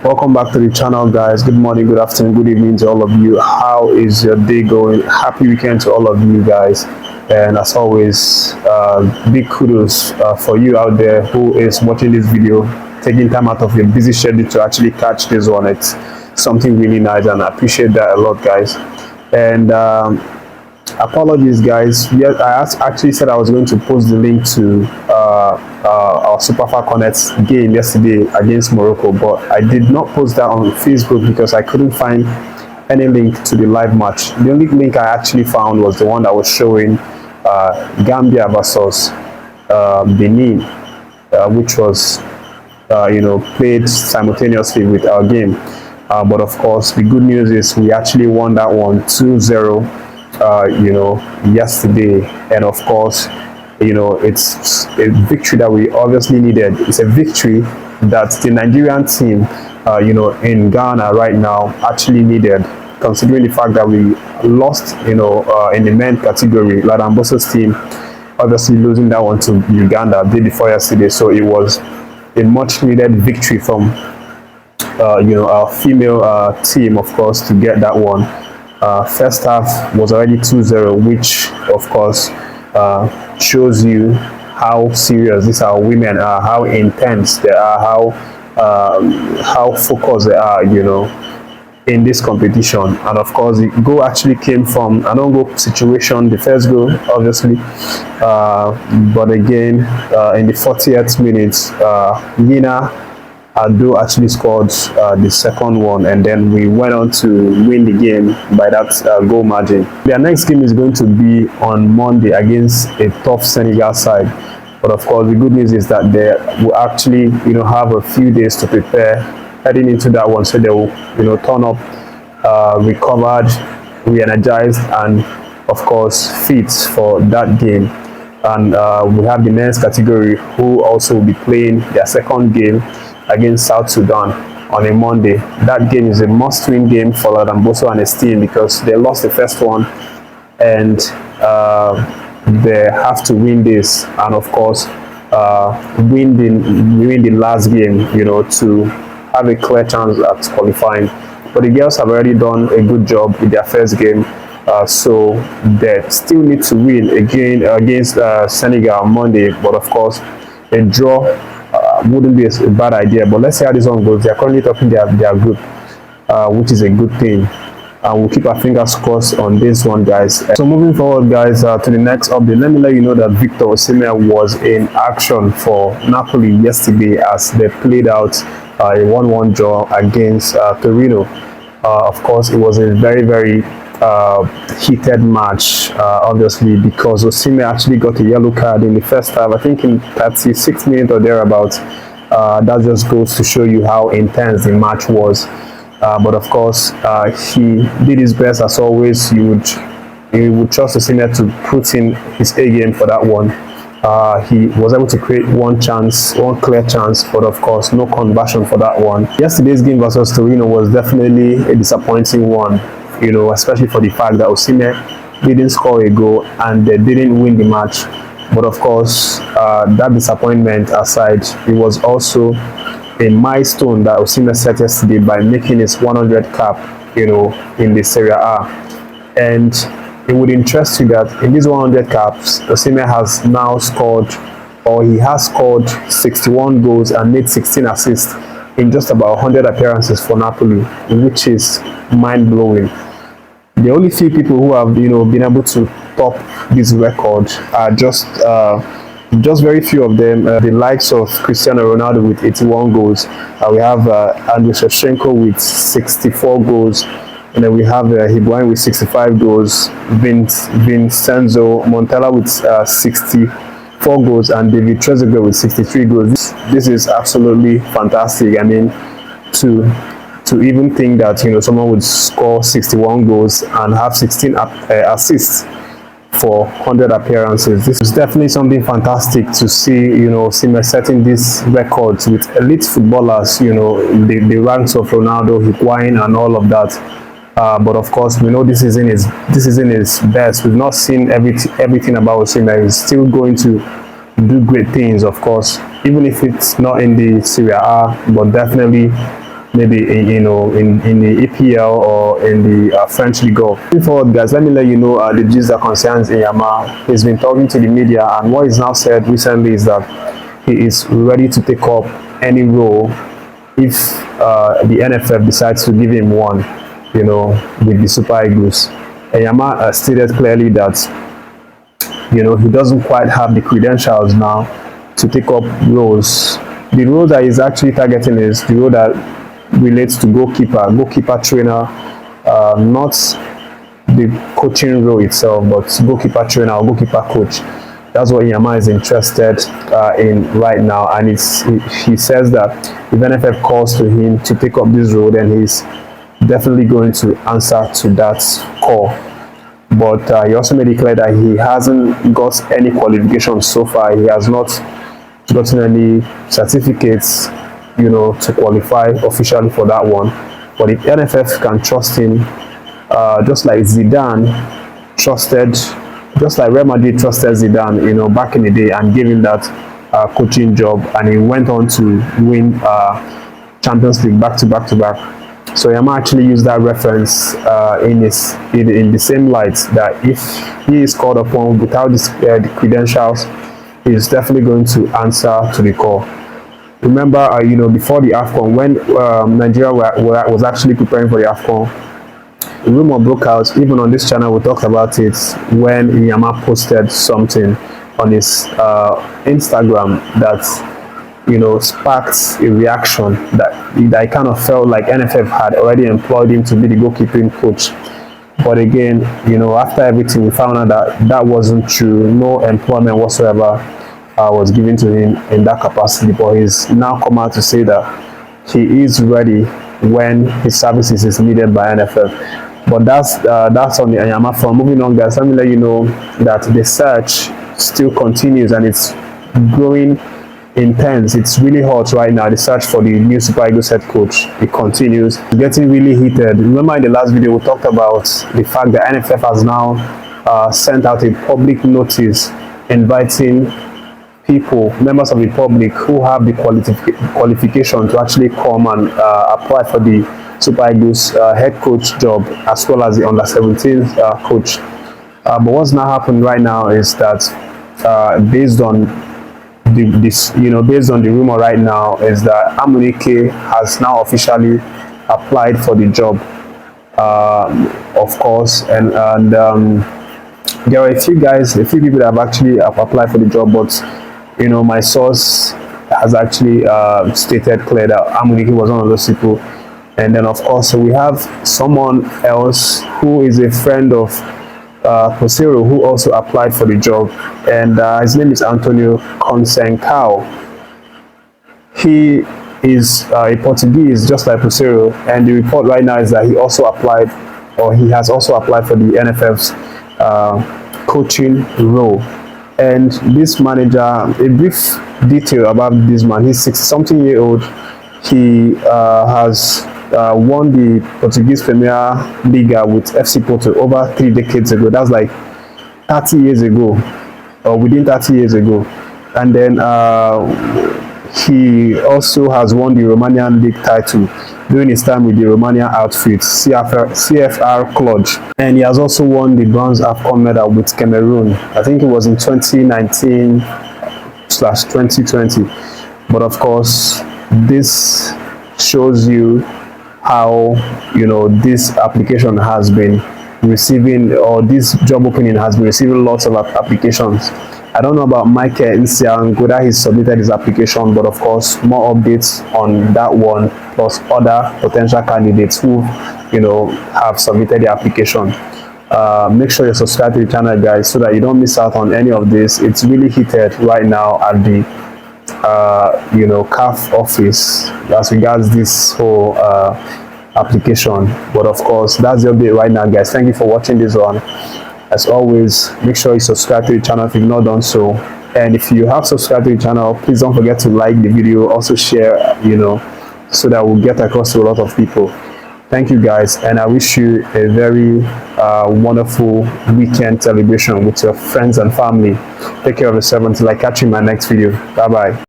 Welcome back to the channel, guys. Good morning, good afternoon, good evening to all of you. How is your day going? Happy weekend to all of you guys. And as always, big kudos for you out there who is watching this video, taking time out of your busy schedule to actually catch this one. It's something really nice, and I appreciate that a lot, guys. And apologies, guys. Yeah, I actually said I was going to post the link to our Super Falconets game yesterday against Morocco, but I did not post that on Facebook because I couldn't find any link to the live match. The only link I actually found was the one that was showing Gambia versus Benin, which was played simultaneously with our game. But of course, the good news is we actually won that one 2-0 yesterday. And of course, it's a victory that we obviously needed. It's a victory that the Nigerian team in Ghana right now actually needed, considering the fact that we lost in the men category. Ladamboso's team obviously losing that one to Uganda the day before yesterday. So it was a much needed victory from our female team, of course, to get that one. First half was already 2-0, which of course shows you how serious these our women are, how intense they are, how focused they are, in this competition. And of course, the goal actually came from an own goal situation, the first goal, obviously. But again, in the 40th minute, Nina Ado actually scored the second one, and then we went on to win the game by that goal margin. Their next game is going to be on Monday against a tough Senegal side. But of course, the good news is that they will actually have a few days to prepare heading into that one, so they will turn up recovered, re-energized, and of course fit for that game. And we have the men's category who also will be playing their second game against South Sudan on a Monday. That game is a must-win game for Ladamboso and his team because they lost the first one, and they have to win this, and of course win the last game to have a clear chance at qualifying. But the girls have already done a good job with their first game, so they still need to win again against Senegal on Monday. But of course, a draw wouldn't be a bad idea. But let's see how this one goes. They are currently topping their group, which is a good thing. We'll keep our fingers crossed on this one, guys. So moving forward, guys, to the next update, let me let you know that Victor Osimhen was in action for Napoli yesterday as they played out a 1-1 draw against Torino. Of course, it was a very, very heated match, obviously, because Osimhen actually got a yellow card in the first half, I think in 36 minutes or thereabouts. That just goes to show you how intense the match was. But of course, he did his best as always. You would trust Osimhen to put in his A game for that one. He was able to create one clear chance, but of course no conversion for that one. Yesterday's game versus Torino was definitely a disappointing one, especially for the fact that Osimhen didn't score a goal and they didn't win the match. But of course, that disappointment aside, it was also a milestone that Osimhen set yesterday by making his 100 cap, in the Serie A. And it would interest you that in these 100 caps, Osimhen has now scored, or he has scored 61 goals and made 16 assists in just about 100 appearances for Napoli, which is mind-blowing. The only few people who have been able to top this record are just very few of them. The likes of Cristiano Ronaldo with 81 goals. We have Andriy Shevchenko with 64 goals. And then we have Higuain with 65 goals, Vincenzo Montella with 64 goals, and David Trezeguet with 63 goals. This is absolutely fantastic. I mean, to even think that someone would score 61 goals and have 16 assists for 100 appearances. This is definitely something fantastic to see, Osimhen setting these records with elite footballers, the ranks of Ronaldo, Higuain, and all of that. But of course, we know this isn't his best. We've not seen everything about Osimhen. He's still going to do great things, of course, even if it's not in the Serie A, but definitely maybe in in the EPL or in the French League. Moving forward, guys, let me let you know the gist that concerns Enyeama. He's been talking to the media, and what he's now said recently is that he is ready to take up any role if the NFF decides to give him one, with the Super Eagles. Enyeama stated clearly that he doesn't quite have the credentials now to take up roles. The role that he's actually targeting is the role that relates to goalkeeper trainer, not the coaching role itself, but goalkeeper trainer or goalkeeper coach. That's what Enyeama is interested in right now, and he says that if NFF calls to him to take up this role, then he's definitely going to answer to that call. But he also made it clear that he hasn't got any qualifications so far. He has not gotten any certificates, to qualify officially for that one. But if NFF can trust him, just like Zidane trusted, just like Real Madrid trusted Zidane, back in the day, and gave him that coaching job, and he went on to win Champions League back to back. So Enyeama actually used that reference in the same light, that if he is called upon without the credentials, he is definitely going to answer to the call. Remember, before the AFCON, when Nigeria was actually preparing for the AFCON, a rumor broke out. Even on this channel, we talked about it when Enyeama posted something on his Instagram that sparked a reaction that I kind of felt like NFF had already employed him to be the goalkeeping coach. But again, after everything, we found out that that wasn't true. No employment whatsoever was given to him in that capacity. But he's now come out to say that he is ready when his services is needed by NFF. But that's on the Enyeama front. Moving on, guys, let me let you know that the search still continues, and it's growing intense. It's really hot right now. The search for the new Super Eagles head coach, it continues. It's getting really heated. Remember in the last video we talked about the fact that NFF has now sent out a public notice inviting people, members of the public who have the qualification to actually come and apply for the Super Eagles head coach job, as well as the under-17 coach. But what's now happened right now is that based on based on the rumor right now, is that Amunike has now officially applied for the job, of course, and there are a few people that have actually applied for the job, but my source has actually stated clear that Amunike was one of those people. And then of course we have someone else who is a friend of Posero, who also applied for the job, and his name is Antonio Consencao. He is a Portuguese, just like Posero, and the report right now is that he has also applied for the NFF's coaching role. And this manager, a brief detail about this man: he's 60-something-year-old. He has won the Portuguese Premier Liga with FC Porto over 3 decades ago. That's like 30 years ago, or within 30 years ago. And then he also has won the Romanian League title during his time with the Romania outfit, CFR Cluj. And he has also won the bronze AFCON medal with Cameroon. I think it was in 2019/2020. But of course, this shows you how this application has been receiving, or this job opening has been receiving lots of applications. I don't know about Michael Nsiang, whether he submitted his application, but of course more updates on that one, plus other potential candidates who have submitted the application. Make sure you subscribe to the channel, guys, so that you don't miss out on any of this. It's really heated right now at the CAF office as regards this whole application. But of course, that's the update right now, guys. Thank you for watching this one. As always, make sure you subscribe to the channel if you've not done so, and if you have subscribed to the channel, please don't forget to like the video, also share, so that we'll get across to a lot of people. Thank you, guys, and I wish you a very wonderful weekend celebration with your friends and family. Take care of yourself until I catch you in my next video. Bye bye.